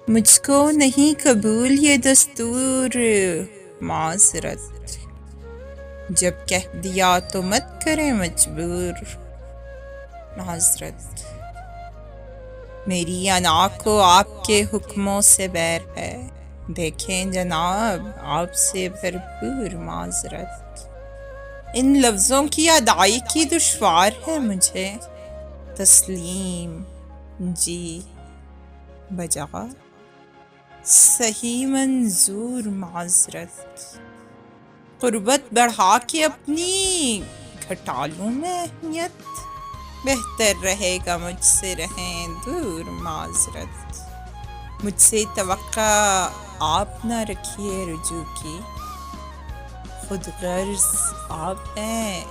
مجھ کو نہیں قبول یہ دستور، معذرت، جب کہہ دیا تو مت کریں مجبور، معذرت، میری انا کو آپ کے حکموں سے بیر ہے، دیکھیں جناب آپ سے بھرپور، معذرت، ان لفظوں کی ادائیگی دشوار ہے مجھے، تسلیم جی بجا صحیح منظور، معذرت، قربت بڑھا کے اپنی گھٹا لوں میں اہمیت، بہتر رہے گا مجھ سے رہیں دور، معذرت، مجھ سے توقع آپ نہ رکھیے رجوع کی، خود غرض آپ ہیں